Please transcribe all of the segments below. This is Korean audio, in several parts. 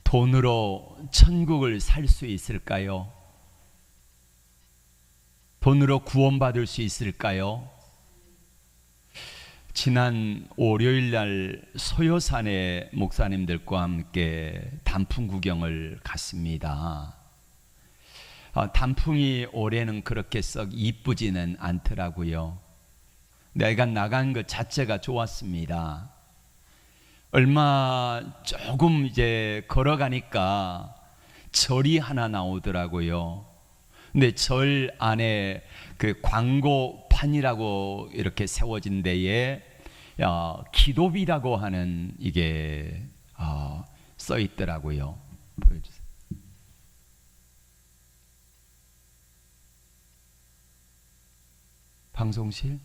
돈으로 천국을 살 수 있을까요? 돈으로 구원받을 수 있을까요? 지난 월요일 날 소요산에 목사님들과 함께 단풍 구경을 갔습니다. 단풍이 올해는 그렇게 썩 이쁘지는 않더라고요. 내가 나간 것 자체가 좋았습니다. 얼마 조금 이제 걸어가니까 절이 하나 나오더라고요. 근데 절 안에 그 광고판이라고 이렇게 세워진 데에 기도비라고 하는 이게 써 있더라고요. 보여주세요. 방송실?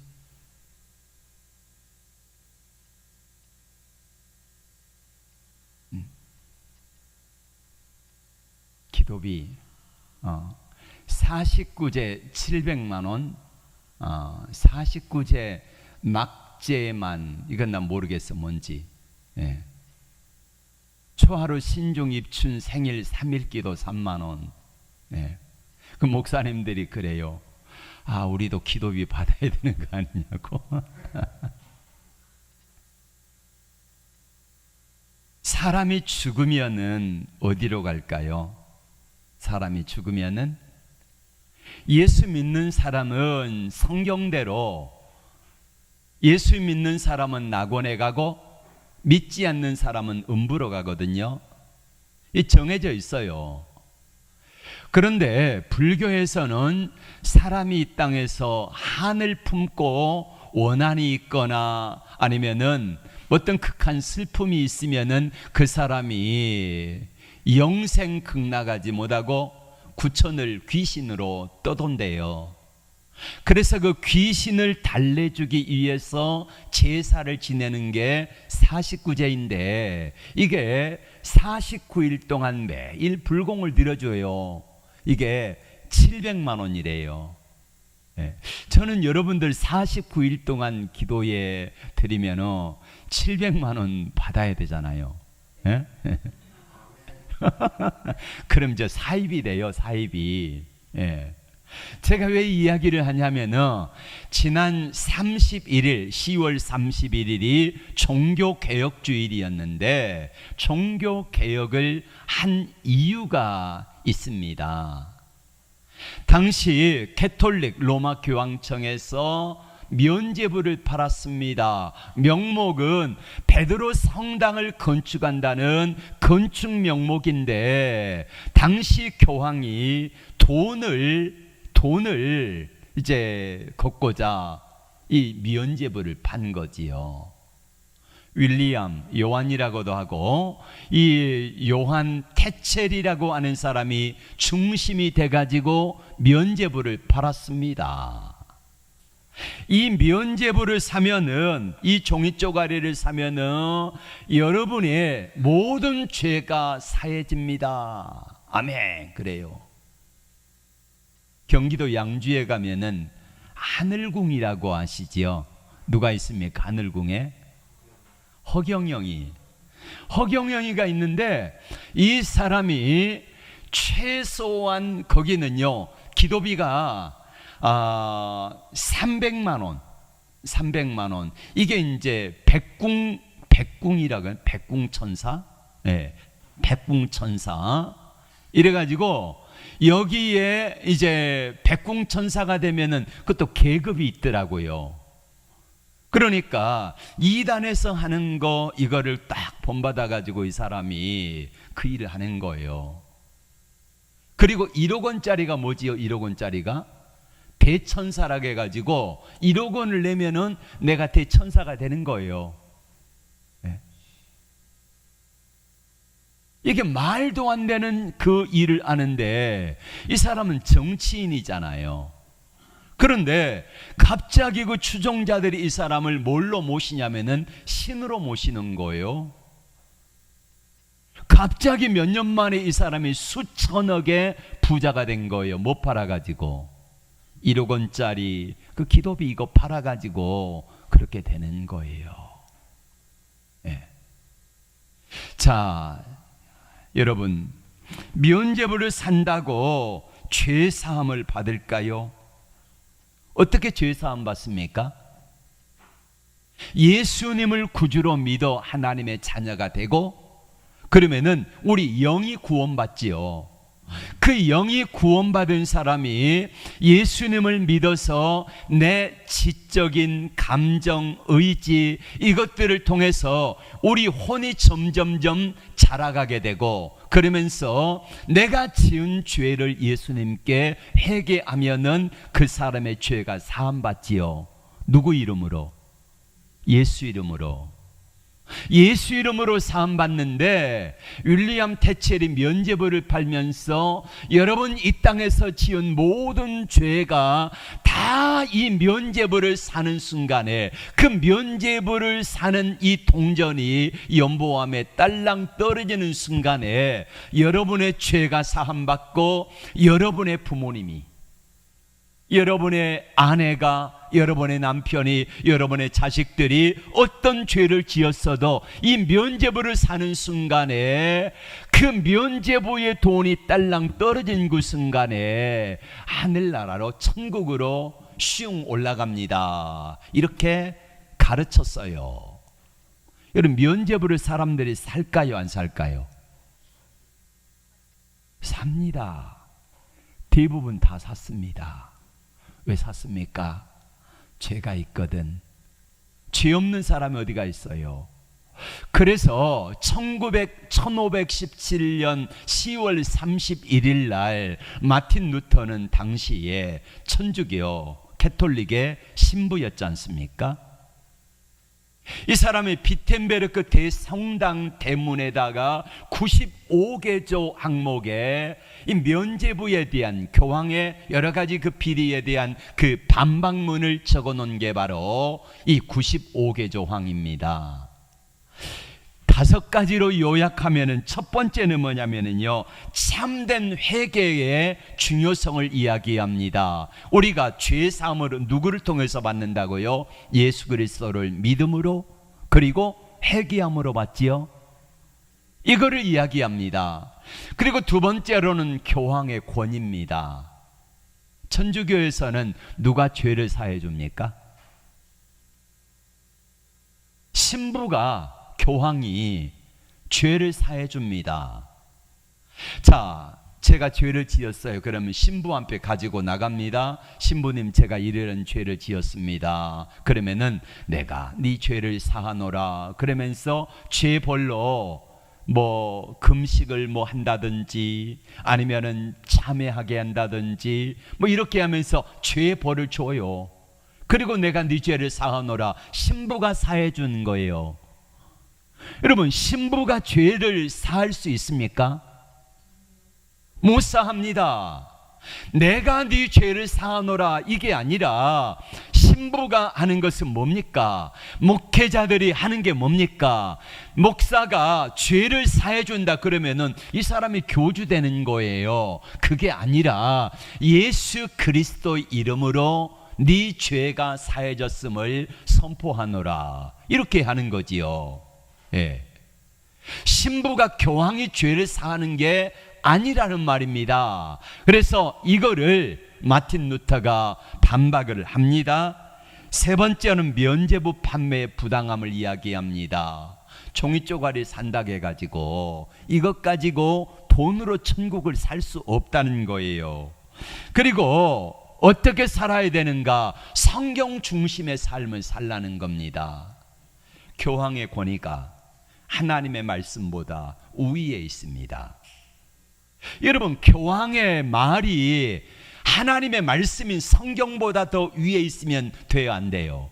기도비 49제 700만 원, 49제 막제만, 이건 난 모르겠어 뭔지. 예. 초하루 신중 입춘 생일 3일 기도 3만 원. 예. 그 목사님들이 그래요. 우리도 기도비 받아야 되는 거 아니냐고. 사람이 죽으면은 어디로 갈까요? 사람이 죽으면은, 예수 믿는 사람은 성경대로 예수 믿는 사람은 낙원에 가고 믿지 않는 사람은 음부로 가거든요. 이 정해져 있어요. 그런데 불교에서는 사람이 이 땅에서 한을 품고 원한이 있거나 아니면은 어떤 극한 슬픔이 있으면은 그 사람이 영생 극락하지 못하고 구천을 귀신으로 떠돈대요. 그래서 그 귀신을 달래주기 위해서 제사를 지내는 게 49제인데 이게 49일 동안 매일 불공을 들여줘요. 이게 700만 원이래요. 예. 저는 여러분들 49일 동안 기도에 드리면 700만 원 받아야 되잖아요. 예? 그럼 저 사입이 돼요, 사입이. 예. 제가 왜 이야기를 하냐면은 지난 31일 10월 31일이 종교개혁주일이었는데 종교개혁을 한 이유가 있습니다. 당시 개톨릭 로마 교황청에서 면죄부를 팔았습니다. 명목은 베드로 성당을 건축한다는 건축 명목인데 당시 교황이 돈을 이제 걷고자 이 면죄부를 판 거지요. 윌리엄 요한이라고도 하고 이 요한 테첼이라고 하는 사람이 중심이 돼가지고 면죄부를 팔았습니다. 이 면죄부를 사면은, 이 종이 쪼가리를 사면은 여러분의 모든 죄가 사해집니다. 아멘. 그래요. 경기도 양주에 가면은 하늘궁이라고 아시지요? 누가 있습니까? 하늘궁에 허경영이가 있는데 이 사람이 최소한 거기는요 기도비가 300만 원. 이게 이제 백궁이라고 해요. 백궁천사. 네, 백궁천사. 이래가지고 여기에 이제 백궁천사가 되면은 그것도 계급이 있더라고요. 그러니까 이단에서 하는 거 이거를 딱 본받아가지고 이 사람이 그 일을 하는 거예요. 그리고 1억 원짜리가 뭐지요? 1억 원짜리가 대천사라고 해가지고 1억 원을 내면은 내가 대천사가 되는 거예요. 네. 이게 말도 안 되는 그 일을 아는데 이 사람은 정치인이잖아요. 그런데 갑자기 그 추종자들이 이 사람을 뭘로 모시냐면은 신으로 모시는 거예요. 갑자기 몇 년 만에 이 사람이 수천억의 부자가 된 거예요. 못 팔아가지고 1억 원짜리 그 기도비 이거 팔아가지고 그렇게 되는 거예요. 네. 자, 여러분, 면죄부를 산다고 죄 사함을 받을까요? 어떻게 죄 사함 받습니까? 예수님을 구주로 믿어 하나님의 자녀가 되고, 그러면은 우리 영이 구원받지요. 그 영이 구원받은 사람이 예수님을 믿어서 내 지적인 감정, 의지, 이것들을 통해서 우리 혼이 점점점 자라가게 되고, 그러면서 내가 지은 죄를 예수님께 회개하면은 그 사람의 죄가 사함받지요. 누구 이름으로? 예수 이름으로. 예수 이름으로 사함받는데, 윌리엄 태첼이 면죄부를 팔면서 여러분 이 땅에서 지은 모든 죄가 다 이 면죄부를 사는 순간에, 그 면죄부를 사는 이 동전이 연보암에 딸랑 떨어지는 순간에 여러분의 죄가 사함받고, 여러분의 부모님이, 여러분의 아내가, 여러분의 남편이, 여러분의 자식들이 어떤 죄를 지었어도 이 면죄부를 사는 순간에, 그 면죄부의 돈이 딸랑 떨어진 그 순간에 하늘나라로, 천국으로 슝 올라갑니다. 이렇게 가르쳤어요. 여러분, 면죄부를 사람들이 살까요, 안 살까요? 삽니다. 대부분 다 샀습니다. 왜 샀습니까? 죄가 있거든. 죄 없는 사람이 어디가 있어요? 그래서 1517년 10월 31일 날 마틴 루터는 당시에 천주교 캐톨릭의 신부였지 않습니까? 이 사람이 비텐베르크 대성당 대문에다가 95개조 항목에 이 면죄부에 대한, 교황의 여러 가지 그 비리에 대한 그 반박문을 적어 놓은 게 바로 이 95개조항입니다. 5가지로 요약하면은, 첫 번째는 뭐냐면요, 참된 회개의 중요성을 이야기합니다. 우리가 죄 사함으로 누구를 통해서 받는다고요? 예수 그리스도를 믿음으로, 그리고 회개함으로 받지요. 이거를 이야기합니다. 그리고 두 번째로는 교황의 권위입니다. 천주교에서는 누가 죄를 사해 줍니까? 신부가, 교황이 죄를 사해 줍니다. 자, 제가 죄를 지었어요. 그러면 신부 앞에 가지고 나갑니다. 신부님, 제가 이런 죄를 지었습니다. 그러면은 내가 네 죄를 사하노라. 그러면서 죄벌로 뭐 금식을 뭐 한다든지, 아니면은 참회하게 한다든지, 뭐 이렇게 하면서 죄벌을 줘요. 그리고 내가 네 죄를 사하노라. 신부가 사해 준 거예요. 여러분, 신부가 죄를 사할 수 있습니까? 못 사합니다. 내가 네 죄를 사하노라, 이게 아니라 신부가 하는 것은 뭡니까? 목회자들이 하는 게 뭡니까? 목사가 죄를 사해 준다 그러면은 이 사람이 교주되는 거예요. 그게 아니라 예수 그리스도 이름으로 네 죄가 사해졌음을 선포하노라, 이렇게 하는 거지요. 예. 신부가, 교황이 죄를 사하는 게 아니라는 말입니다. 그래서 이거를 마틴 루터가 반박을 합니다. 세 번째는 면죄부 판매의 부당함을 이야기합니다. 종이 쪼가리 산다고 해가지고 이것 가지고 돈으로 천국을 살 수 없다는 거예요. 그리고 어떻게 살아야 되는가? 성경 중심의 삶을 살라는 겁니다. 교황의 권위가 하나님의 말씀보다 우위에 있습니다. 여러분, 교황의 말이 하나님의 말씀인 성경보다 더 위에 있으면 돼요, 안 돼요?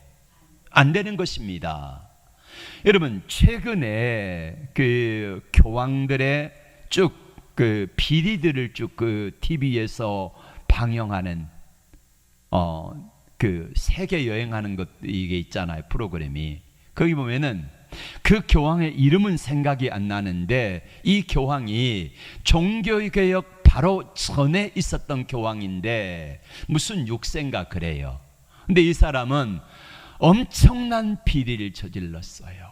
안 되는 것입니다. 여러분, 최근에 그 교황들의 쭉 그 비리들을 쭉 그 TV에서 방영하는 그 세계 여행하는 것, 이게 있잖아요, 프로그램이. 거기 보면은 그 교황의 이름은 생각이 안 나는데, 이 교황이 종교개혁 바로 전에 있었던 교황인데 무슨 6세인가 그래요. 근데 이 사람은 엄청난 비리를 저질렀어요.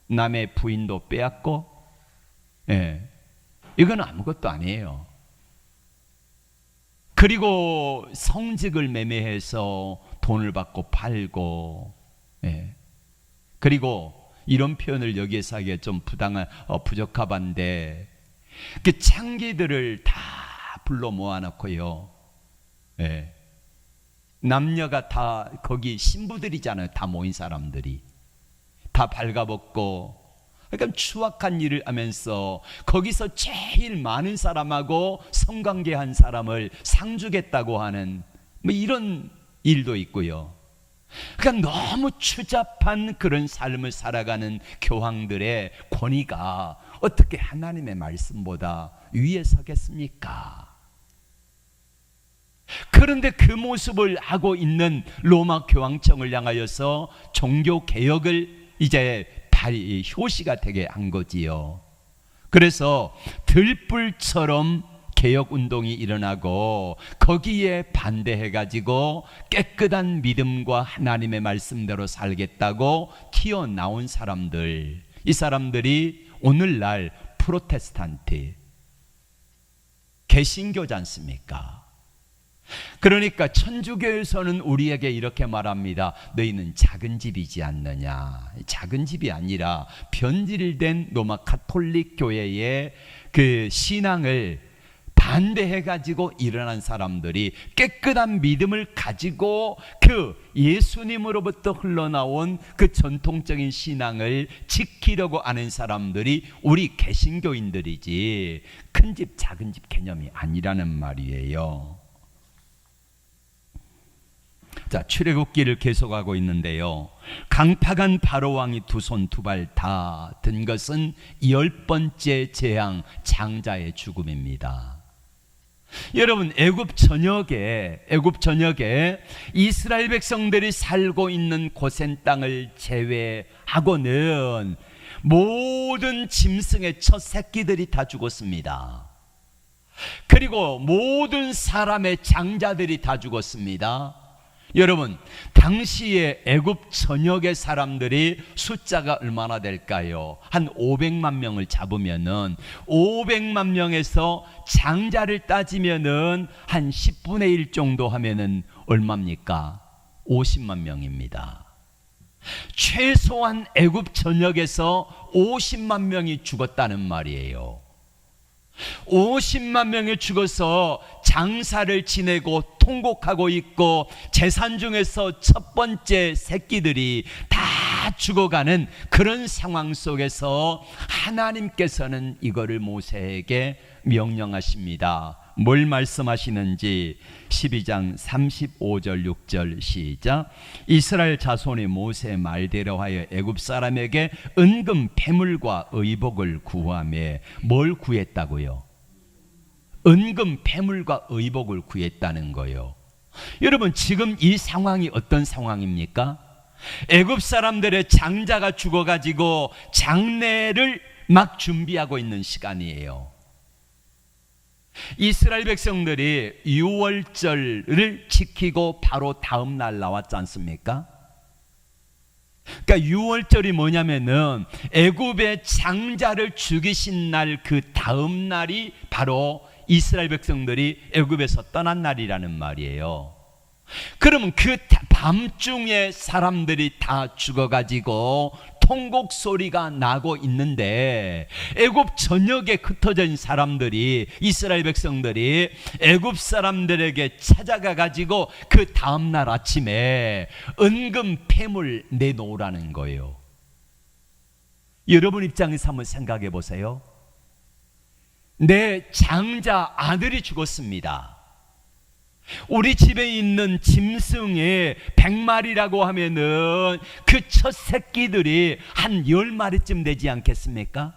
남의 부인도 빼앗고, 예, 이건 아무것도 아니에요. 그리고 성직을 매매해서 돈을 받고 팔고, 그리고 이런 표현을 여기에서 하기에 좀 부적합한데, 그 창기들을 다 불러 모아놓고요, 남녀가 다 거기 신부들이잖아요. 다 모인 사람들이 다 발가벗고, 그러니까 추악한 일을 하면서 거기서 제일 많은 사람하고 성관계한 사람을 상 주겠다고 하는 뭐 이런 일도 있고요. 그러니까 너무 추잡한 그런 삶을 살아가는 교황들의 권위가 어떻게 하나님의 말씀보다 위에 서겠습니까? 그런데 그 모습을 하고 있는 로마 교황청을 향하여서 종교 개혁을 이제 효시가 되게 한 거지요. 그래서 들불처럼 개혁운동이 일어나고 거기에 반대해가지고 깨끗한 믿음과 하나님의 말씀대로 살겠다고 튀어나온 사람들, 이 사람들이 오늘날 프로테스탄트, 개신교지 않습니까? 그러니까 천주교에서는 우리에게 이렇게 말합니다. 너희는 작은 집이지 않느냐. 작은 집이 아니라 변질된 로마 가톨릭 교회의 그 신앙을 반대해가지고 일어난 사람들이 깨끗한 믿음을 가지고 그 예수님으로부터 흘러나온 그 전통적인 신앙을 지키려고 하는 사람들이 우리 개신교인들이지 큰 집 작은 집 개념이 아니라는 말이에요. 자, 출애굽기를 계속하고 있는데요, 강팍한 바로왕이 두 손 두 발 다 든 것은 10번째 재앙, 장자의 죽음입니다. 여러분, 애굽 전역에 이스라엘 백성들이 살고 있는 고센 땅을 제외하고는 모든 짐승의 첫 새끼들이 다 죽었습니다. 그리고 모든 사람의 장자들이 다 죽었습니다. 여러분, 당시에 애굽 전역의 사람들이 숫자가 얼마나 될까요? 한 500만 명을 잡으면은 500만 명에서 장자를 따지면은 한 10분의 1 정도 하면은 얼마입니까? 50만 명입니다. 최소한 애굽 전역에서 50만 명이 죽었다는 말이에요. 50만 명이 죽어서 장사를 지내고 통곡하고 있고 재산 중에서 첫 번째 새끼들이 다 죽어가는 그런 상황 속에서 하나님께서는 이거를 모세에게 명령하십니다. 뭘 말씀하시는지 12장 35절 6절 시작. 이스라엘 자손이 모세의 말대로 하여 애굽 사람에게 은금 패물과 의복을 구하며, 뭘 구했다고요? 은금 패물과 의복을 구했다는 거예요. 여러분, 지금 이 상황이 어떤 상황입니까? 애굽 사람들의 장자가 죽어가지고 장례를 막 준비하고 있는 시간이에요. 이스라엘 백성들이 유월절을 지키고 바로 다음 날 나왔지 않습니까? 그러니까 유월절이 뭐냐면은 애굽의 장자를 죽이신 날 그 다음 날이 바로 이스라엘 백성들이 애굽에서 떠난 날이라는 말이에요. 그러면 그 밤중에 사람들이 다 죽어가지고 통곡 소리가 나고 있는데, 애굽 전역에 흩어져 있는 사람들이, 이스라엘 백성들이 애굽 사람들에게 찾아가 가지고 그 다음날 아침에 은금 패물 내놓으라는 거예요. 여러분 입장에서 한번 생각해 보세요. 내 장자 아들이 죽었습니다. 우리 집에 있는 짐승의 100마리라고 하면은 그 첫 새끼들이 한 10마리쯤 되지 않겠습니까?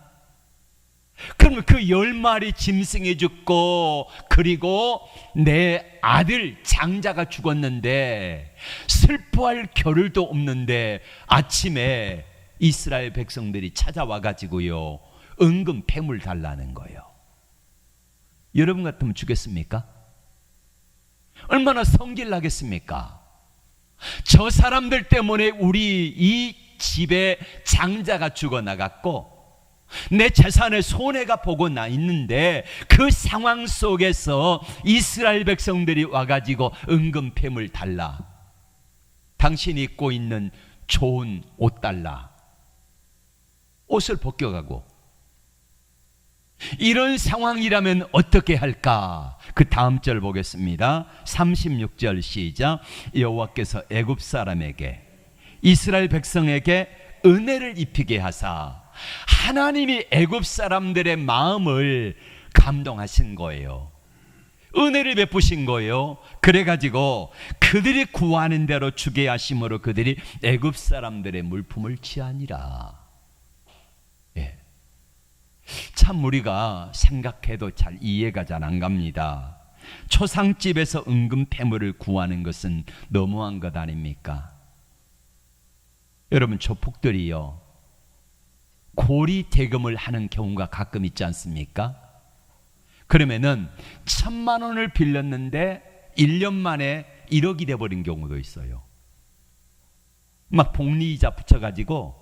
그러면 그 10마리 짐승이 죽고, 그리고 내 아들 장자가 죽었는데 슬퍼할 겨를도 없는데 아침에 이스라엘 백성들이 찾아와 가지고요, 은금 패물 달라는 거예요. 여러분 같으면 주겠습니까? 얼마나 성질 나겠습니까? 저 사람들 때문에 우리 이 집에 장자가 죽어나갔고, 내 재산에 손해가 보고 나 있는데 그 상황 속에서 이스라엘 백성들이 와가지고 은금패물 달라, 당신이 입고 있는 좋은 옷 달라, 옷을 벗겨가고, 이런 상황이라면 어떻게 할까? 그 다음 절 보겠습니다. 36절 시작. 여호와께서 애굽 사람에게 이스라엘 백성에게 은혜를 입히게 하사, 하나님이 애굽 사람들의 마음을 감동하신 거예요. 은혜를 베푸신 거예요. 그래가지고 그들이 구하는 대로 주게 하심으로 그들이 애굽 사람들의 물품을 취하니라. 예. 참 우리가 생각해도 잘 이해가 잘 안 갑니다. 초상집에서 은금 패물을 구하는 것은 너무한 것 아닙니까? 여러분, 조폭들이요, 고리 대금을 하는 경우가 가끔 있지 않습니까? 그러면은 1,000만 원을 빌렸는데 1년 만에 1억이 돼버린 경우도 있어요. 막 복리이자 붙여가지고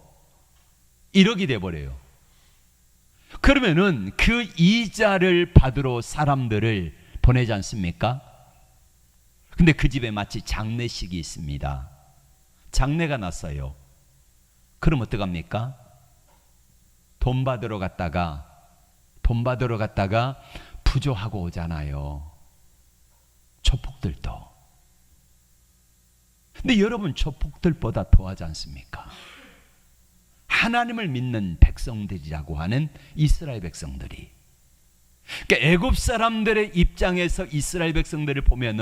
1억이 돼버려요. 그러면은 그 이자를 받으러 사람들을 보내지 않습니까? 근데 그 집에 마치 장례식이 있습니다. 장례가 났어요. 그럼 어떡합니까? 돈 받으러 갔다가 부조하고 오잖아요. 조폭들도. 근데 여러분, 조폭들보다 더하지 않습니까? 하나님을 믿는 백성들이라고 하는 이스라엘 백성들이. 그러니까 애굽 사람들의 입장에서 이스라엘 백성들을 보면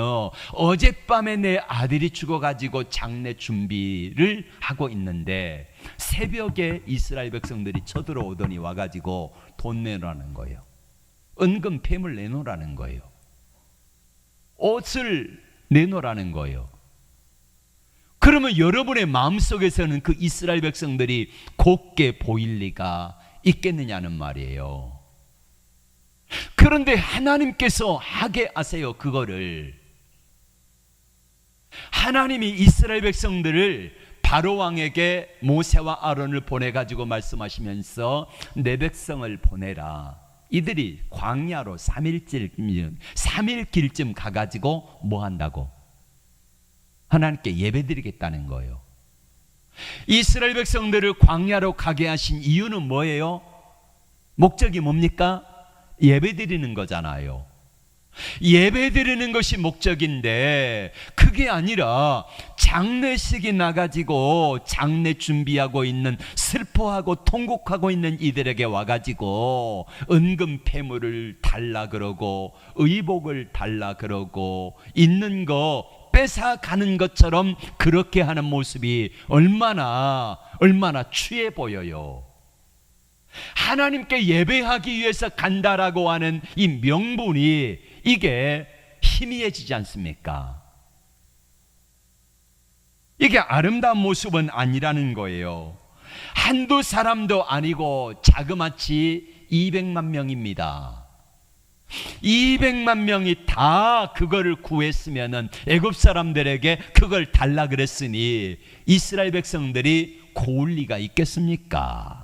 어젯밤에 내 아들이 죽어가지고 장례 준비를 하고 있는데 새벽에 이스라엘 백성들이 쳐들어오더니 와가지고 돈 내놓으라는 거예요. 은금 폐물 내놓으라는 거예요. 옷을 내놓으라는 거예요. 그러면 여러분의 마음속에서는 그 이스라엘 백성들이 곱게 보일 리가 있겠느냐는 말이에요. 그런데 하나님께서 하게 하세요. 그거를 하나님이 이스라엘 백성들을 바로 왕에게 모세와 아론을 보내가지고 말씀하시면서 내 백성을 보내라. 이들이 광야로 3일 길쯤 가가지고 뭐 한다고? 하나님께 예배드리겠다는 거예요. 이스라엘 백성들을 광야로 가게 하신 이유는 뭐예요? 목적이 뭡니까? 예배드리는 거잖아요. 예배드리는 것이 목적인데 그게 아니라 장례식이 나가지고 장례 준비하고 있는, 슬퍼하고 통곡하고 있는 이들에게 와가지고 은금 패물을 달라 그러고 의복을 달라 그러고 있는 거 뺏어가는 것처럼 그렇게 하는 모습이 얼마나 추해 보여요. 하나님께 예배하기 위해서 간다라고 하는 이 명분이 이게 희미해지지 않습니까? 이게 아름다운 모습은 아니라는 거예요. 한두 사람도 아니고 자그마치 200만 명입니다. 200만 명이 다 그거를 구했으면은 애굽 사람들에게 그걸 달라 그랬으니 이스라엘 백성들이 고울 리가 있겠습니까?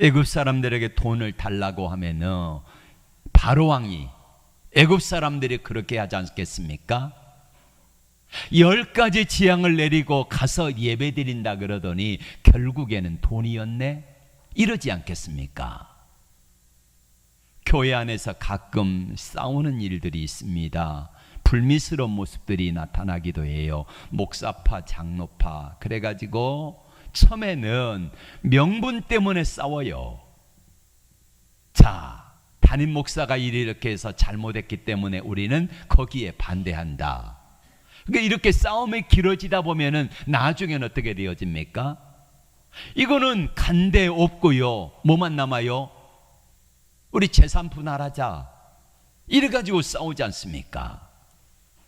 애굽 사람들에게 돈을 달라고 하면은 바로 왕이, 애굽 사람들이 그렇게 하지 않겠습니까? 10가지 재앙을 내리고 가서 예배드린다 그러더니 결국에는 돈이었네? 이러지 않겠습니까? 교회 안에서 가끔 싸우는 일들이 있습니다. 불미스러운 모습들이 나타나기도 해요. 목사파, 장로파. 그래가지고 처음에는 명분 때문에 싸워요. 자, 담임 목사가 이렇게 해서 잘못했기 때문에 우리는 거기에 반대한다. 그러니까 이렇게 싸움이 길어지다 보면은 나중에는 어떻게 되어집니까? 이거는 간대 없고요. 뭐만 남아요? 우리 재산 분할하자. 이래가지고 싸우지 않습니까?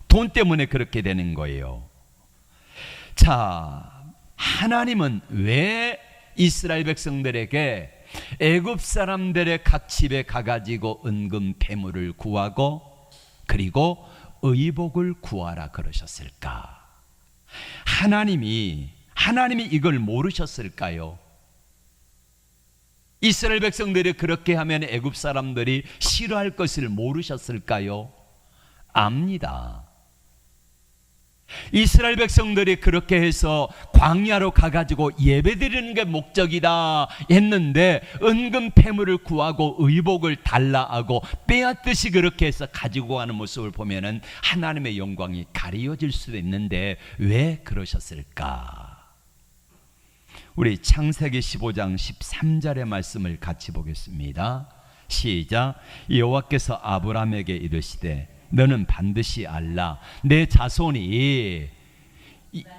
돈 때문에 그렇게 되는 거예요. 자, 하나님은 왜 이스라엘 백성들에게 애굽 사람들의 각 집에 가가지고 은금 패물을 구하고 그리고 의복을 구하라 그러셨을까? 하나님이 이걸 모르셨을까요? 이스라엘 백성들이 그렇게 하면 애굽 사람들이 싫어할 것을 모르셨을까요? 압니다. 이스라엘 백성들이 그렇게 해서 광야로 가가지고 예배드리는 게 목적이다 했는데 은근 패물을 구하고 의복을 달라 하고 빼앗듯이 그렇게 해서 가지고 가는 모습을 보면은 하나님의 영광이 가리워질 수도 있는데 왜 그러셨을까? 우리 창세기 15장 13절의 말씀을 같이 보겠습니다. 시작. 여호와께서 아브라함에게 이르시되 너는 반드시 알라. 내 자손이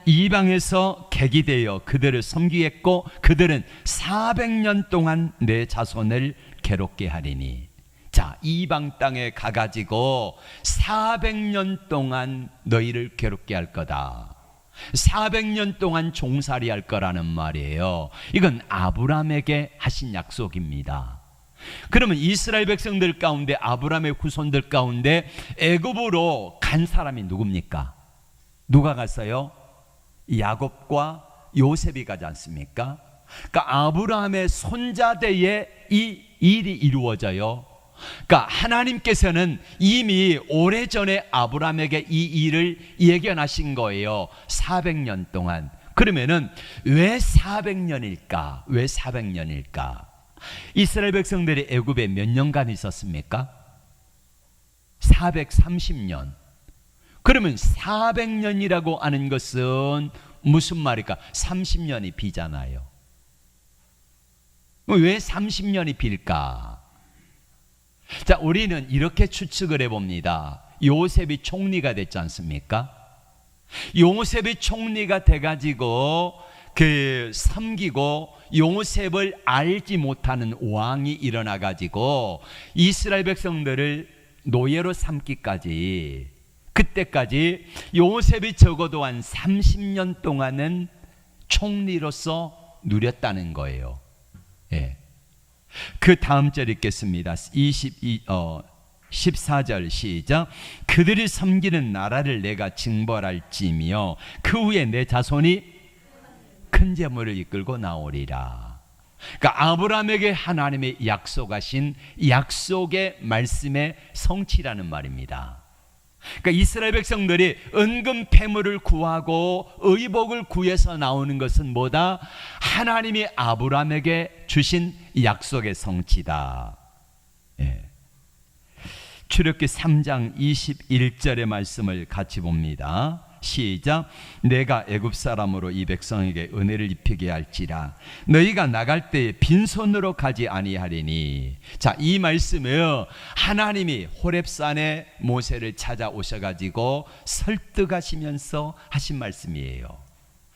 이방에서 객이 되어 그들을 섬기겠고 그들은 400년 동안 내 자손을 괴롭게 하리니. 자, 이방 땅에 가가지고 400년 동안 너희를 괴롭게 할 거다. 400년 동안 종살이 할 거라는 말이에요. 이건 아브라함에게 하신 약속입니다. 그러면 이스라엘 백성들 가운데 아브라함의 후손들 가운데 애굽으로 간 사람이 누굽니까? 누가 갔어요? 야곱과 요셉이 가지 않습니까? 그러니까 아브라함의 손자대에 이 일이 이루어져요. 그러니까 하나님께서는 이미 오래전에 아브라함에게 이 일을 예견하신 거예요. 400년 동안. 그러면은 왜 400년일까? 왜 400년일까? 이스라엘 백성들이 애굽에 몇 년간 있었습니까? 430년. 그러면 400년이라고 하는 것은 무슨 말일까? 30년이 비잖아요. 왜 30년이 빌까? 자, 우리는 이렇게 추측을 해봅니다. 요셉이 총리가 됐지 않습니까? 요셉이 총리가 돼가지고 섬기고 요셉을 알지 못하는 왕이 일어나가지고 이스라엘 백성들을 노예로 삼기까지, 그때까지 요셉이 적어도 한 30년 동안은 총리로서 누렸다는 거예요. 예. 그 다음 절 읽겠습니다. 14절 시작. 그들이 섬기는 나라를 내가 징벌할지며 그 후에 내 자손이 큰 재물을 이끌고 나오리라. 그러니까 아브라함에게 하나님의 약속하신 약속의 말씀의 성취라는 말입니다. 그러니까 이스라엘 백성들이 은근 패물을 구하고 의복을 구해서 나오는 것은 뭐다? 하나님이 아브라함에게 주신 약속의 성취다. 예. 출애굽기 3장 21절의 말씀을 같이 봅니다. 시작. 내가 애굽 사람으로 이 백성에게 은혜를 입히게 할지라 너희가 나갈 때에 빈손으로 가지 아니하리니. 자, 이 말씀은 하나님이 호렙산에 모세를 찾아오셔가지고 설득하시면서 하신 말씀이에요.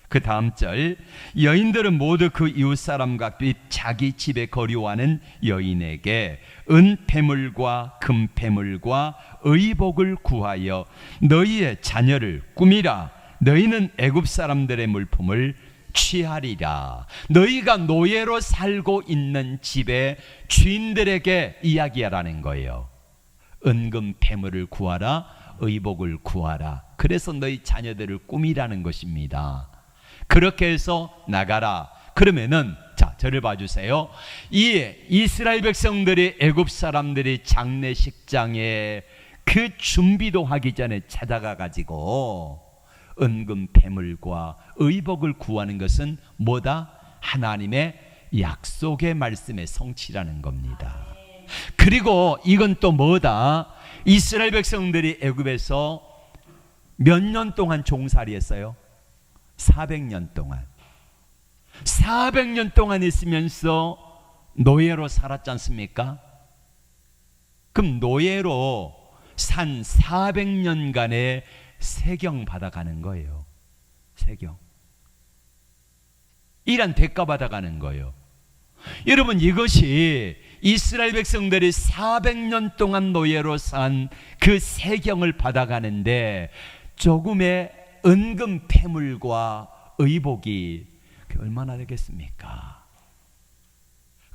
그 다음 절. 여인들은 모두 그 이웃 사람과 및 자기 집에 거류하는 여인에게 은폐물과 금폐물과 의복을 구하여 너희의 자녀를 꾸미라. 너희는 애굽 사람들의 물품을 취하리라. 너희가 노예로 살고 있는 집의 주인들에게 이야기하라는 거예요. 은금폐물을 구하라, 의복을 구하라. 그래서 너희 자녀들을 꾸미라는 것입니다. 그렇게 해서 나가라. 그러면은 자, 저를 봐주세요. 이 이스라엘 백성들이 애굽 사람들이 장례식장에 그 준비도 하기 전에 찾아가 가지고 은금 패물과 의복을 구하는 것은 뭐다? 하나님의 약속의 말씀의 성취라는 겁니다. 그리고 이건 또 뭐다? 이스라엘 백성들이 애굽에서 몇 년 동안 종살이 했어요? 400년 동안. 400년 동안 있으면서 노예로 살았지 않습니까? 그럼 노예로 산 400년간의 세경 받아가는 거예요. 세경. 이란 대가 받아가는 거예요. 여러분, 이것이 이스라엘 백성들이 400년 동안 노예로 산 그 세경을 받아가는데 조금의 은금 패물과 의복이 얼마나 되겠습니까?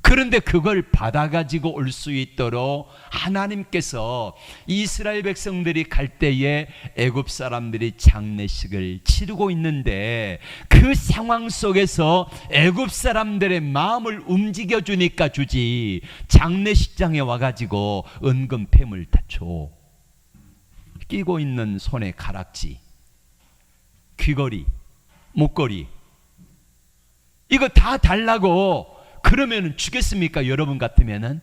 그런데 그걸 받아가지고 올 수 있도록 하나님께서 이스라엘 백성들이 갈 때에 애굽 사람들이 장례식을 치르고 있는데, 그 상황 속에서 애굽 사람들의 마음을 움직여 주니까 주지, 장례식장에 와가지고 은금 폐물 다 줘. 끼고 있는 손에 가락지, 귀걸이, 목걸이, 이거 다 달라고 그러면 주겠습니까? 여러분 같으면은?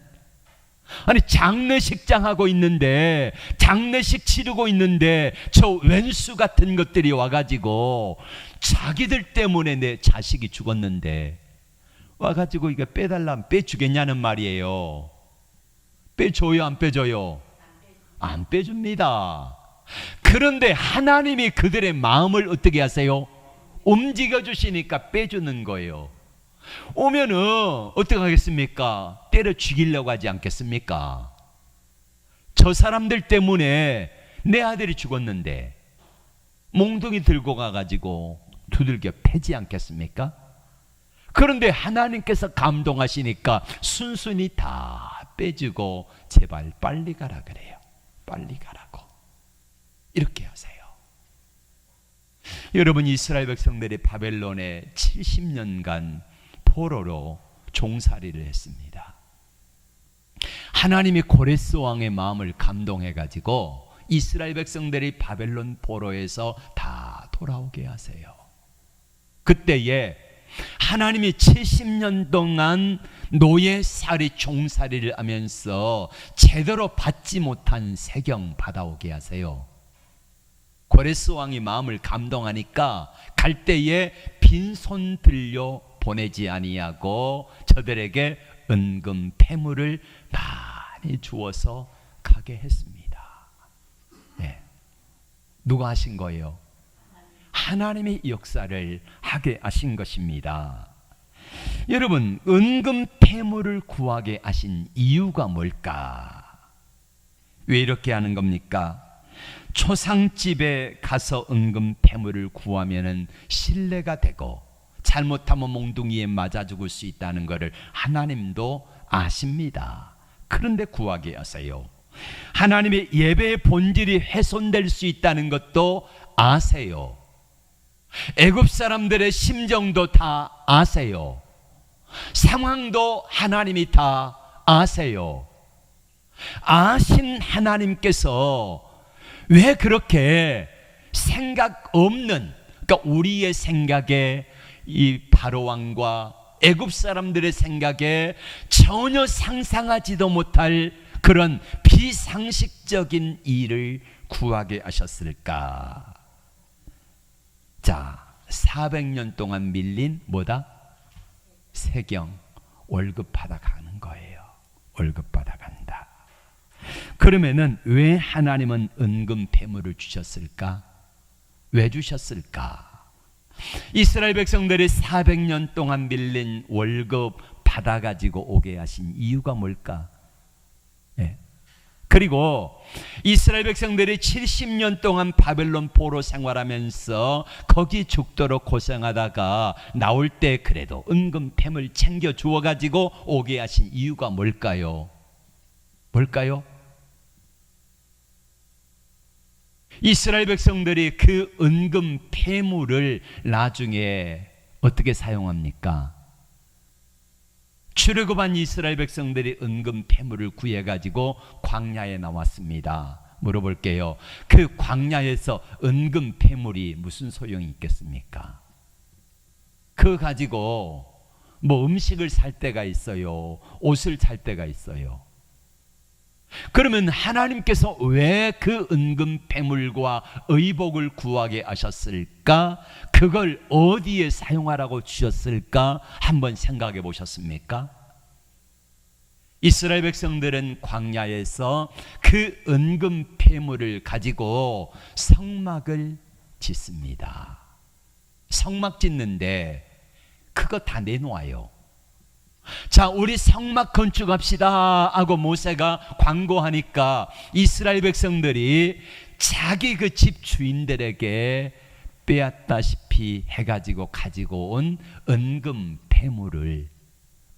아니, 장례식장 하고 있는데, 장례식 치르고 있는데 저 왼수 같은 것들이 와가지고 자기들 때문에 내 자식이 죽었는데 와가지고 이거 빼달라면 빼주겠냐는 말이에요. 빼줘요, 안 빼줘요? 안 빼줍니다. 그런데 하나님이 그들의 마음을 어떻게 하세요? 움직여 주시니까 빼주는 거예요. 오면은 어떻게 하겠습니까? 때려 죽이려고 하지 않겠습니까? 저 사람들 때문에 내 아들이 죽었는데 몽둥이 들고 가가지고 두들겨 패지 않겠습니까? 그런데 하나님께서 감동하시니까 순순히 다 빼주고 제발 빨리 가라 그래요. 빨리 가라고. 이렇게 하세요. 여러분, 이스라엘 백성들이 바벨론에 70년간 포로로 종살이를 했습니다. 하나님이 고레스 왕의 마음을 감동해 가지고 이스라엘 백성들이 바벨론 포로에서 다 돌아오게 하세요. 그때에 하나님이 70년 동안 노예살이 종살이를 하면서 제대로 받지 못한 세경 받아오게 하세요. 고레스 왕이 마음을 감동하니까 갈 때에 빈손 들려 보내지 아니하고 저들에게 은금 폐물을 많이 주어서 가게 했습니다. 네. 누가 하신 거예요? 하나님의 역사를 하게 하신 것입니다. 여러분, 은금 폐물을 구하게 하신 이유가 뭘까? 왜 이렇게 하는 겁니까? 초상집에 가서 은금 폐물을 구하면은 신뢰가 되고 잘못하면 몽둥이에 맞아 죽을 수 있다는 것을 하나님도 아십니다. 그런데 구하게 하세요. 하나님의 예배의 본질이 훼손될 수 있다는 것도 아세요. 애굽 사람들의 심정도 다 아세요. 상황도 하나님이 다 아세요. 아신 하나님께서 왜 그렇게 생각 없는, 그러니까 우리의 생각에, 이 바로 왕과 애굽 사람들의 생각에 전혀 상상하지도 못할 그런 비상식적인 일을 구하게 하셨을까? 자, 400년 동안 밀린 뭐다? 세경, 월급 받아가는 거예요. 월급 받아간다. 그러면은 왜 하나님은 은금 폐물을 주셨을까? 왜 주셨을까? 이스라엘 백성들이 400년 동안 밀린 월급 받아가지고 오게 하신 이유가 뭘까? 네. 그리고 이스라엘 백성들이 70년 동안 바벨론 포로 생활하면서 거기 죽도록 고생하다가 나올 때 그래도 은금 폐물 챙겨 주어가지고 오게 하신 이유가 뭘까요? 뭘까요? 이스라엘 백성들이 그 은금 폐물을 나중에 어떻게 사용합니까? 출애굽한 이스라엘 백성들이 은금 폐물을 구해가지고 광야에 나왔습니다. 물어볼게요. 그 광야에서 은금 폐물이 무슨 소용이 있겠습니까? 그거 가지고 뭐 음식을 살 때가 있어요. 옷을 살 때가 있어요. 그러면 하나님께서 왜 그 은금 폐물과 의복을 구하게 하셨을까? 그걸 어디에 사용하라고 주셨을까? 한번 생각해 보셨습니까? 이스라엘 백성들은 광야에서 그 은금 폐물을 가지고 성막을 짓습니다. 성막 짓는데 그거 다 내놓아요. 자, 우리 성막 건축합시다 하고 모세가 광고하니까 이스라엘 백성들이 자기 그 집 주인들에게 빼앗다시피 해가지고 가지고 온 은금 폐물을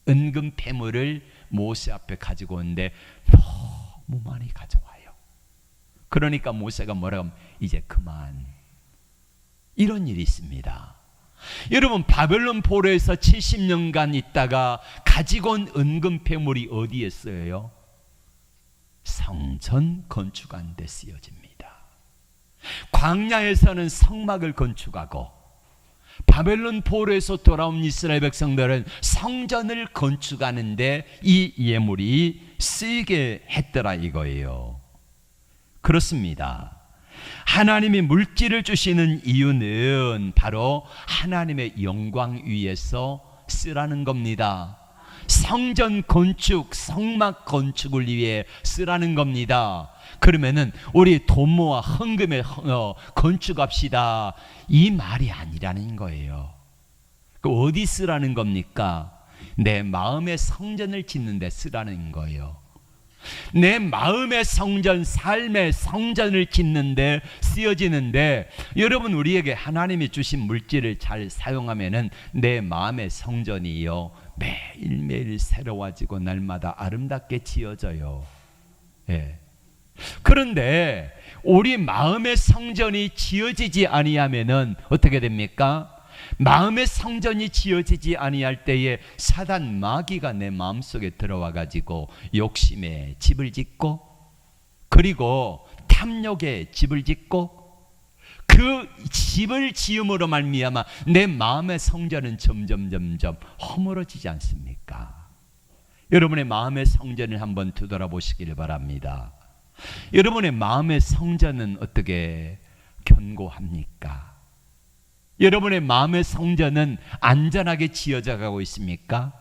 은금 폐물을 모세 앞에 가지고 오는데 너무 많이 가져와요. 그러니까 모세가 뭐라고 하면 이제 그만. 이런 일이 있습니다. 여러분, 바벨론 포로에서 70년간 있다가 가지고 온 은금 폐물이 어디에 쓰여요? 성전 건축하는 데 쓰여집니다. 광야에서는 성막을 건축하고 바벨론 포로에서 돌아온 이스라엘 백성들은 성전을 건축하는데 이 예물이 쓰이게 했더라 이거예요. 그렇습니다. 하나님이 물질을 주시는 이유는 바로 하나님의 영광 위에서 쓰라는 겁니다. 성전 건축, 성막 건축을 위해 쓰라는 겁니다. 그러면은 우리 돈 모아 헌금에 건축합시다, 이 말이 아니라는 거예요. 그 어디 쓰라는 겁니까? 내 마음의 성전을 짓는 데 쓰라는 거예요. 내 마음의 성전, 삶의 성전을 짓는데 쓰여지는데, 여러분, 우리에게 하나님이 주신 물질을 잘 사용하면은 내 마음의 성전이요 매일매일 새로워지고 날마다 아름답게 지어져요. 예. 그런데 우리 마음의 성전이 지어지지 아니하면은 어떻게 됩니까? 마음의 성전이 지어지지 아니할 때에 사단 마귀가 내 마음속에 들어와 가지고 욕심에 집을 짓고, 그리고 탐욕에 집을 짓고, 그 집을 지음으로 말미암아 내 마음의 성전은 점점 허물어지지 않습니까? 여러분의 마음의 성전을 한번 되돌아보시길 바랍니다. 여러분의 마음의 성전은 어떻게 견고합니까? 여러분의 마음의 성전은 안전하게 지어져 가고 있습니까?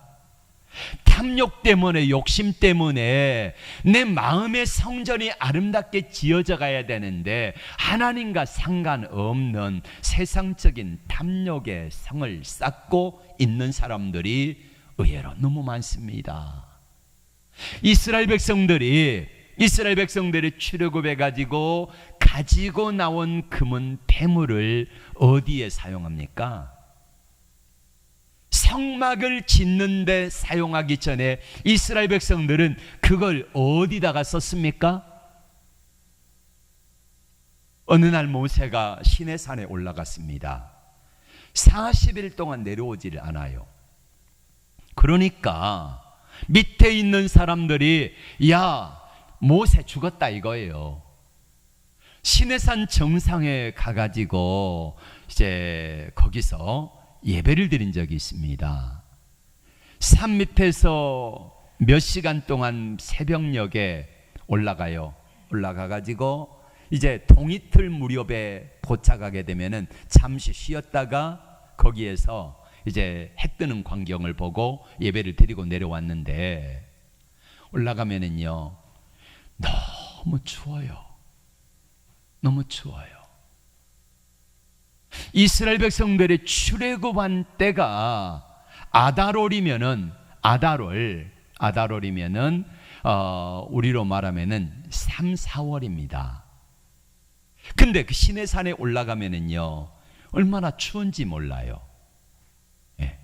탐욕 때문에, 욕심 때문에 내 마음의 성전이 아름답게 지어져 가야 되는데 하나님과 상관없는 세상적인 탐욕의 성을 쌓고 있는 사람들이 의외로 너무 많습니다. 이스라엘 백성들이 출애굽해 가지고 나온 금은 폐물을 어디에 사용합니까? 성막을 짓는데 사용하기 전에 이스라엘 백성들은 그걸 어디다가 썼습니까? 어느 날 모세가 시내산에 올라갔습니다. 40일 동안 내려오지를 않아요. 그러니까 밑에 있는 사람들이 야, 모세 죽었다 이거예요. 시내산 정상에 가가지고 이제 거기서 예배를 드린 적이 있습니다. 산 밑에서 몇 시간 동안 새벽녘에 올라가가지고 이제 동이틀 무렵에 도착하게 되면은 잠시 쉬었다가 거기에서 이제 해 뜨는 광경을 보고 예배를 드리고 내려왔는데, 올라가면은요 너무 추워요. 너무 추워요. 이스라엘 백성들의 출애굽한 때가 아달월이면은 우리로 말하면은 3, 4월입니다. 근데 그 시내산에 올라가면은요 얼마나 추운지 몰라요. 예.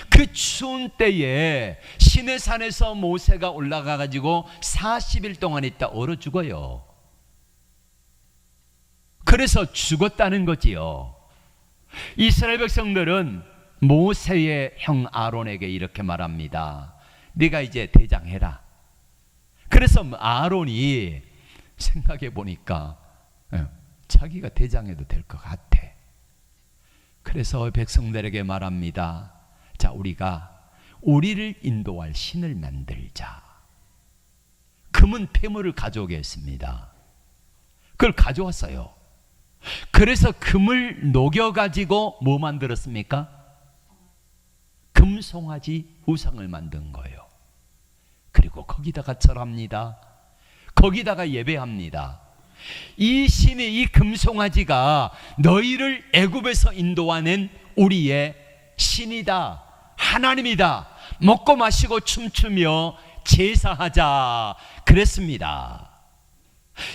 그 추운 때에 시내산에서 모세가 올라가 가지고 40일 동안 있다 얼어 죽어요. 그래서 죽었다는 거지요. 이스라엘 백성들은 모세의 형 아론에게 이렇게 말합니다. 네가 이제 대장해라. 그래서 아론이 생각해 보니까 자기가 대장해도 될 것 같아. 그래서 백성들에게 말합니다. 자, 우리를 인도할 신을 만들자. 금은 폐물을 가져오게 했습니다. 그걸 가져왔어요. 그래서 금을 녹여가지고 뭐 만들었습니까? 금송아지 우상을 만든 거예요. 그리고 거기다가 절합니다. 거기다가 예배합니다. 이 신이, 이 금송아지가 너희를 애굽에서 인도하는 우리의 신이다, 하나님이다, 먹고 마시고 춤추며 제사하자 그랬습니다.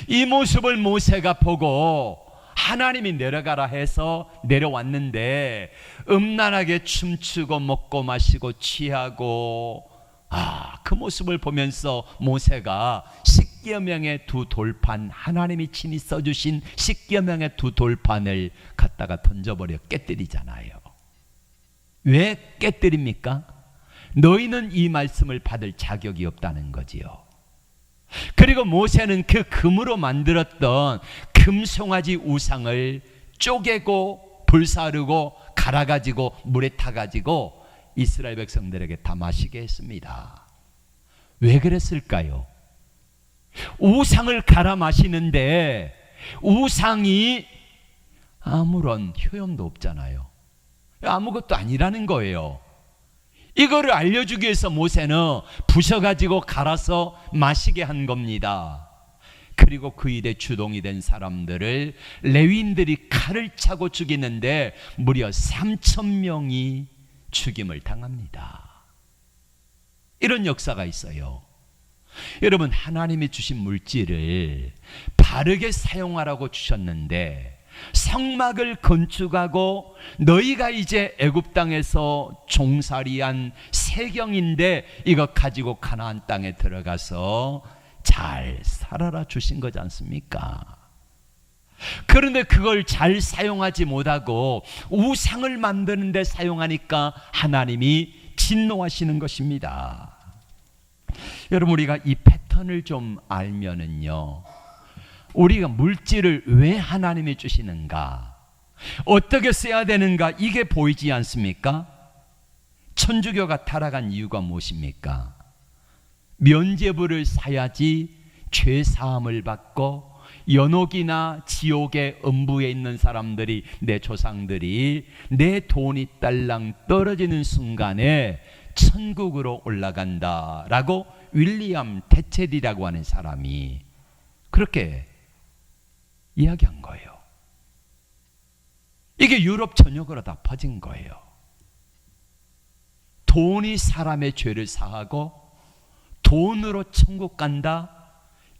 이 모습을 모세가 보고 하나님이 내려가라 해서 내려왔는데 음란하게 춤추고 먹고 마시고 취하고, 그 모습을 보면서 모세가 10여 명의 두 돌판, 하나님이 친히 써주신 10여 명의 두 돌판을 갖다가 던져버려 깨뜨리잖아요. 왜 깨뜨립니까? 너희는 이 말씀을 받을 자격이 없다는 거지요. 그리고 모세는 그 금으로 만들었던 금송아지 우상을 쪼개고 불사르고 갈아가지고 물에 타가지고 이스라엘 백성들에게 다 마시게 했습니다. 왜 그랬을까요? 우상을 갈아 마시는데 우상이 아무런 효용도 없잖아요. 아무것도 아니라는 거예요. 이거를 알려주기 위해서 모세는 부셔가지고 갈아서 마시게 한 겁니다. 그리고 그 일에 주동이 된 사람들을 레위인들이 칼을 차고 죽이는데 무려 3,000명이 죽임을 당합니다. 이런 역사가 있어요. 여러분, 하나님이 주신 물질을 바르게 사용하라고 주셨는데 성막을 건축하고 너희가 이제 애굽 땅에서 종살이한 세경인데 이거 가지고 가나안 땅에 들어가서 잘 살아라 주신 거지 않습니까? 그런데 그걸 잘 사용하지 못하고 우상을 만드는 데 사용하니까 하나님이 진노하시는 것입니다. 여러분, 우리가 이 패턴을 좀 알면은요, 우리가 물질을 왜 하나님이 주시는가, 어떻게 써야 되는가, 이게 보이지 않습니까? 천주교가 타락한 이유가 무엇입니까? 면죄부를 사야지 죄 사함을 받고 연옥이나 지옥의 음부에 있는 사람들이, 내 조상들이 내 돈이 딸랑 떨어지는 순간에 천국으로 올라간다라고 윌리엄 테첼이라고 하는 사람이 그렇게 이야기한 거예요. 이게 유럽 전역으로 다 퍼진 거예요. 돈이 사람의 죄를 사하고 돈으로 천국 간다,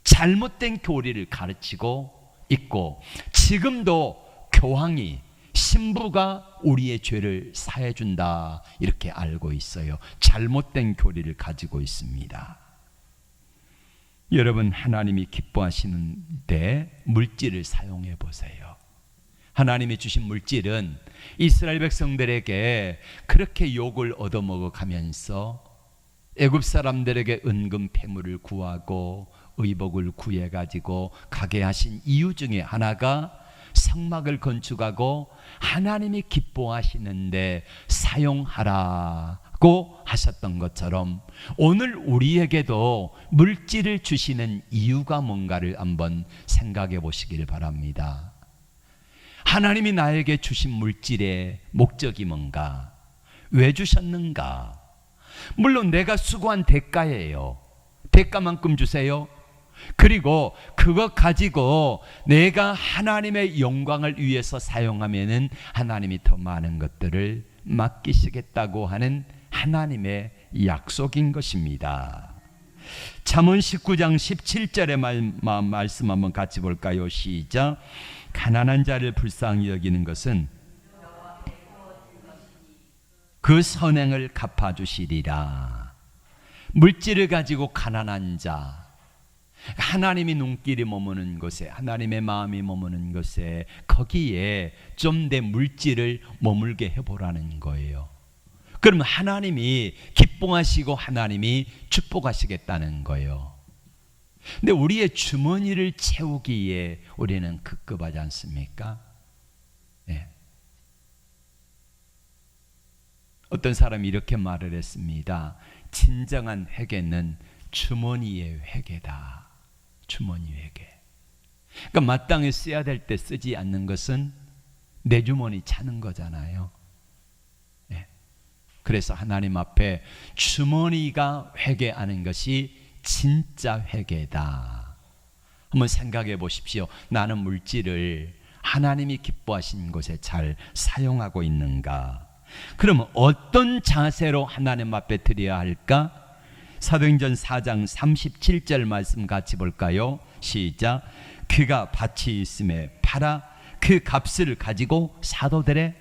잘못된 교리를 가르치고 있고, 지금도 교황이, 신부가 우리의 죄를 사해준다 이렇게 알고 있어요. 잘못된 교리를 가지고 있습니다. 여러분, 하나님이 기뻐하시는데 물질을 사용해 보세요. 하나님이 주신 물질은 이스라엘 백성들에게 그렇게 욕을 얻어먹어 가면서 애굽 사람들에게 은금 패물을 구하고 의복을 구해 가지고 가게 하신 이유 중에 하나가 성막을 건축하고 하나님이 기뻐하시는데 사용하라고 하셨던 것처럼 오늘 우리에게도 물질을 주시는 이유가 뭔가를 한번 생각해 보시길 바랍니다. 하나님이 나에게 주신 물질의 목적이 뭔가? 왜 주셨는가? 물론 내가 수고한 대가예요. 대가만큼 주세요. 그리고 그것 가지고 내가 하나님의 영광을 위해서 사용하면은 하나님이 더 많은 것들을 맡기시겠다고 하는 하나님의 약속인 것입니다. 잠언 19장 17절의 말씀 한번 같이 볼까요? 시작. 가난한 자를 불쌍히 여기는 것은 그 선행을 갚아주시리라. 물질을 가지고 가난한 자, 하나님이 눈길이 머무는 곳에, 하나님의 마음이 머무는 곳에, 거기에 좀 내 물질을 머물게 해보라는 거예요. 그러면 하나님이 기뻐하시고 하나님이 축복하시겠다는 거예요. 근데 우리의 주머니를 채우기에 우리는 급급하지 않습니까? 네. 어떤 사람이 이렇게 말을 했습니다. 진정한 회개는 주머니의 회개다. 주머니 회개. 그러니까 마땅히 써야 될 때 쓰지 않는 것은 내 주머니 차는 거잖아요. 네. 그래서 하나님 앞에 주머니가 회개하는 것이 진짜 회개다. 한번 생각해 보십시오. 나는 물질을 하나님이 기뻐하신 곳에 잘 사용하고 있는가? 그러면 어떤 자세로 하나님 앞에 드려야 할까? 사도행전 4장 37절 말씀 같이 볼까요? 시작. 그가 밭이 있음에 팔아 그 값을 가지고 사도들의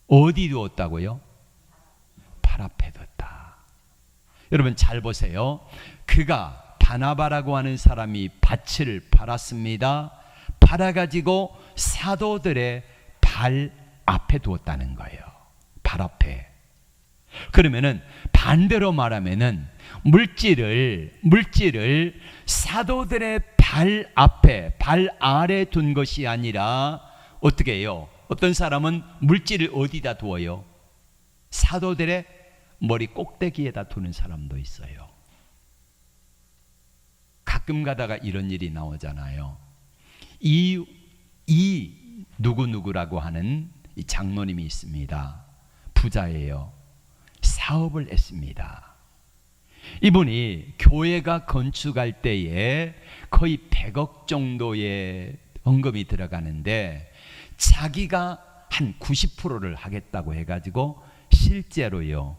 어디 두었다고요? 발 앞에 뒀다. 여러분 잘 보세요. 그가 바나바라고 하는 사람이 밭을 팔았습니다. 팔아가지고 사도들의 발 앞에 두었다는 거예요. 발 앞에. 그러면은 반대로 말하면은 물질을 사도들의 발 앞에, 발 아래 둔 것이 아니라 어떻게 해요? 어떤 사람은 물질을 어디다 두어요? 사도들의 머리 꼭대기에다 두는 사람도 있어요. 가끔 가다가 이런 일이 나오잖아요. 이 누구누구라고 하는 이 장로님이 있습니다. 부자예요. 사업을 했습니다. 이분이 교회가 건축할 때에 거의 100억 정도의 헌금이 들어가는데 자기가 한 90%를 하겠다고 해가지고 실제로요,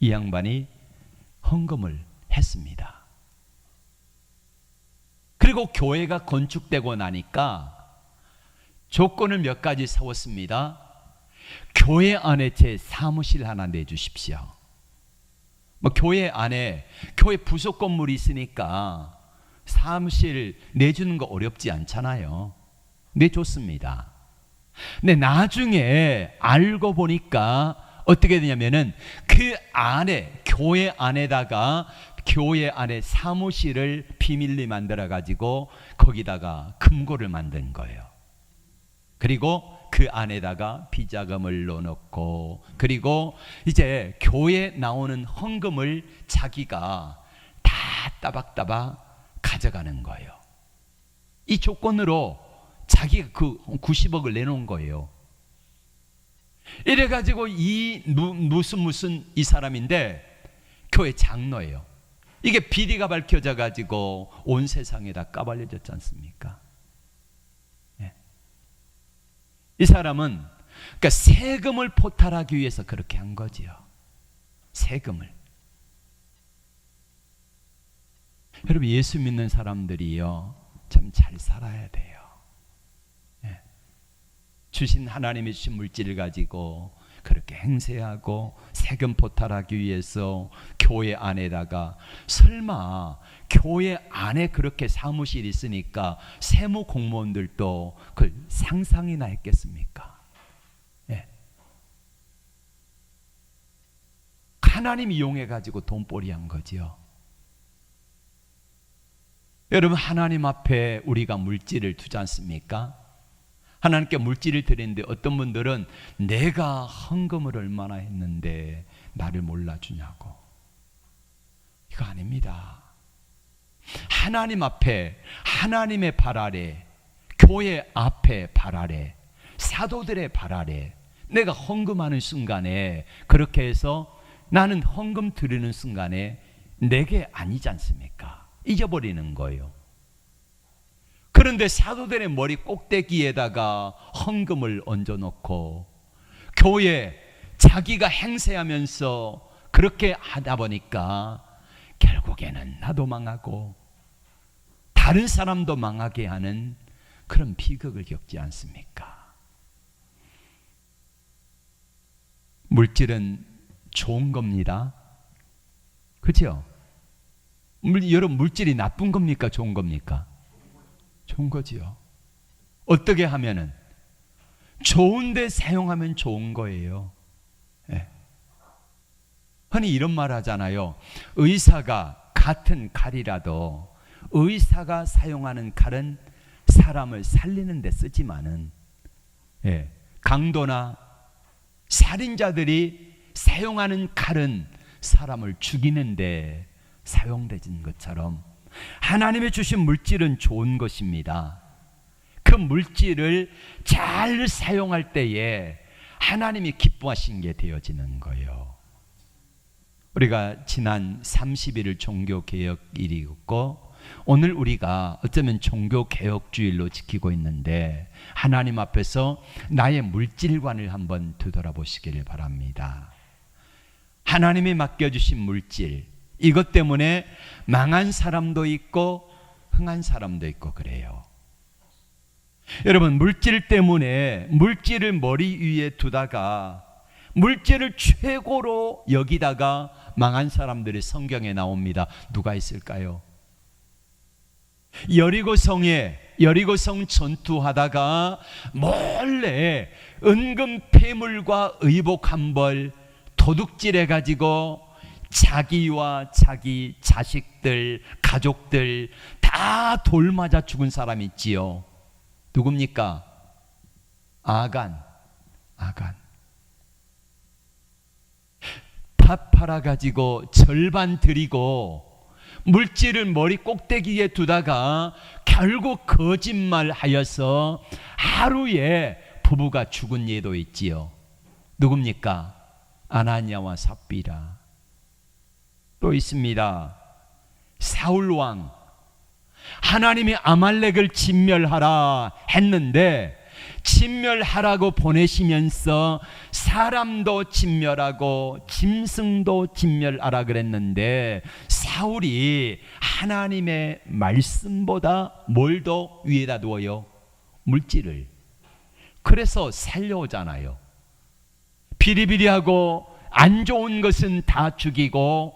이 양반이 헌금을 했습니다. 그리고 교회가 건축되고 나니까 조건을 몇 가지 세웠습니다. 교회 안에 제 사무실 하나 내주십시오. 교회 안에 교회 부속 건물이 있으니까 사무실 내주는 거 어렵지 않잖아요. 내줬습니다. 근데 나중에 알고 보니까 어떻게 되냐면은 그 안에, 교회 안에다가 교회 안에 사무실을 비밀리 만들어 가지고 거기다가 금고를 만든 거예요. 그리고 그 안에다가 비자금을 넣어놓고, 그리고 이제 교회 나오는 헌금을 자기가 다 따박따박 가져가는 거예요. 이 조건으로 자기가 그 90억을 내놓은 거예요. 이래가지고 이 무슨 이 사람인데 교회 장로예요. 이게 비리가 밝혀져 가지고 온 세상에다 까발려졌지 않습니까? 네. 이 사람은 그러니까 세금을 포탈하기 위해서 그렇게 한 거지요. 세금을. 여러분, 예수 믿는 사람들이요, 참 잘 살아야 돼요. 네. 주신 하나님이 주신 물질을 가지고 그렇게 행세하고 세금 포탈하기 위해서 교회 안에다가, 설마 교회 안에 그렇게 사무실이 있으니까 세무 공무원들도 그걸 상상이나 했겠습니까? 네. 하나님 이용해 가지고 돈벌이 한 거지요. 여러분, 하나님 앞에 우리가 물질을 두지 않습니까? 하나님께 물질을 드리는데 어떤 분들은 내가 헌금을 얼마나 했는데 나를 몰라주냐고. 이거 아닙니다. 하나님 앞에, 하나님의 발 아래, 교회 앞에 발 아래, 사도들의 발 아래 내가 헌금하는 순간에, 그렇게 해서 나는 헌금 드리는 순간에 내게 아니지 않습니까? 잊어버리는 거예요. 그런데 사도들의 머리 꼭대기에다가 헌금을 얹어놓고 교회 자기가 행세하면서 그렇게 하다 보니까 결국에는 나도 망하고 다른 사람도 망하게 하는 그런 비극을 겪지 않습니까? 물질은 좋은 겁니다. 그렇죠? 여러분, 물질이 나쁜 겁니까? 좋은 겁니까? 좋은 거지요. 어떻게 하면은? 좋은데 사용하면 좋은 거예요. 네. 흔히 이런 말 하잖아요. 의사가 같은 칼이라도 의사가 사용하는 칼은 사람을 살리는 데 쓰지만은, 예, 강도나 살인자들이 사용하는 칼은 사람을 죽이는 데 사용되는 것처럼 하나님의 주신 물질은 좋은 것입니다. 그 물질을 잘 사용할 때에 하나님이 기뻐하신 게 되어지는 거예요. 우리가 지난 30일을 종교개혁일이었고 오늘 우리가 어쩌면 종교개혁주일로 지키고 있는데 하나님 앞에서 나의 물질관을 한번 되돌아보시기를 바랍니다. 하나님이 맡겨주신 물질, 이것 때문에 망한 사람도 있고 흥한 사람도 있고 그래요. 여러분, 물질 때문에 물질을 머리 위에 두다가 물질을 최고로 여기다가 망한 사람들이 성경에 나옵니다. 누가 있을까요? 여리고성 전투하다가 몰래 은금 패물과 의복 한 벌 도둑질해 가지고 자기와 자기 자식들, 가족들 다 돌 맞아 죽은 사람이 있지요. 누굽니까? 아간. 밥 팔아가지고 절반 드리고 물질을 머리 꼭대기에 두다가 결국 거짓말하여서 하루에 부부가 죽은 예도 있지요. 누굽니까? 아나니아와 삽비라. 또 있습니다. 사울왕. 하나님이 아말렉을 진멸하라 했는데 진멸하라고 보내시면서 사람도 진멸하고 짐승도 진멸하라 그랬는데 사울이 하나님의 말씀보다 뭘 더 위에다 두어요? 물질을. 그래서 살려오잖아요. 비리비리하고 안 좋은 것은 다 죽이고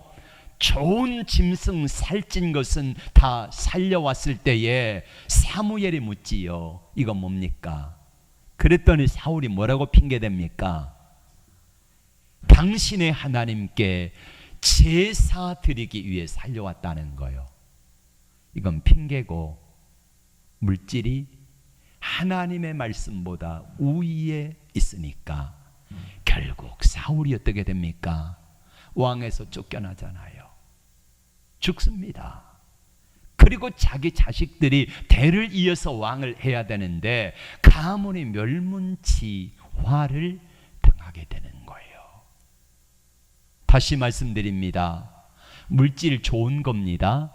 좋은 짐승 살찐 것은 다 살려왔을 때에 사무엘이 묻지요. 이건 뭡니까? 그랬더니 사울이 뭐라고 핑계댑니까? 당신의 하나님께 제사 드리기 위해 살려왔다는 거예요. 이건 핑계고 물질이 하나님의 말씀보다 우위에 있으니까 결국 사울이 어떻게 됩니까? 왕에서 쫓겨나잖아요. 죽습니다. 그리고 자기 자식들이 대를 이어서 왕을 해야 되는데 가문이 멸문치화를 당하게 되는 거예요. 다시 말씀드립니다. 물질 좋은 겁니다.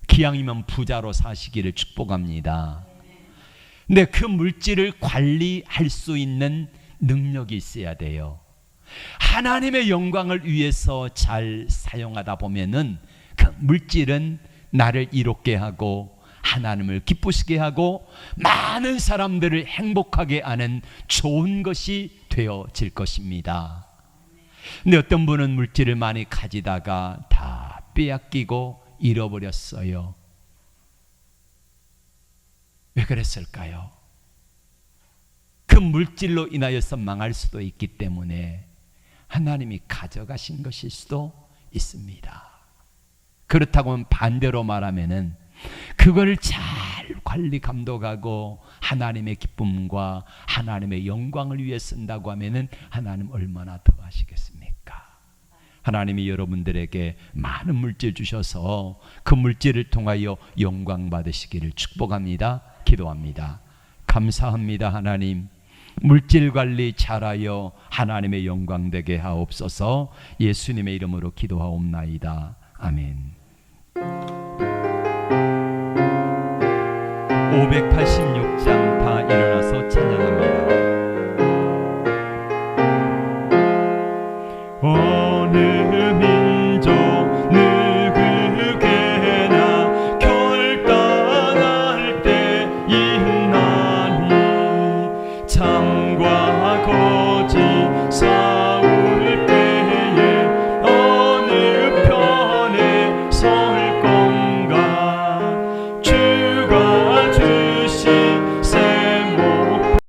기왕이면 부자로 사시기를 축복합니다. 근데 그 물질을 관리할 수 있는 능력이 있어야 돼요. 하나님의 영광을 위해서 잘 사용하다 보면은 그 물질은 나를 이롭게 하고 하나님을 기쁘시게 하고 많은 사람들을 행복하게 하는 좋은 것이 되어질 것입니다. 근데 어떤 분은 물질을 많이 가지다가 다 빼앗기고 잃어버렸어요. 왜 그랬을까요? 그 물질로 인하여서 망할 수도 있기 때문에 하나님이 가져가신 것일 수도 있습니다. 그렇다고 반대로 말하면은 그걸 잘 관리 감독하고 하나님의 기쁨과 하나님의 영광을 위해 쓴다고 하면은 하나님 얼마나 더 하시겠습니까? 하나님이 여러분들에게 많은 물질 주셔서 그 물질을 통하여 영광 받으시기를 축복합니다. 기도합니다. 감사합니다. 하나님, 물질 관리 잘하여 하나님의 영광 되게 하옵소서. 예수님의 이름으로 기도하옵나이다. 아멘. 586장 다 일어나서 찬양합니다.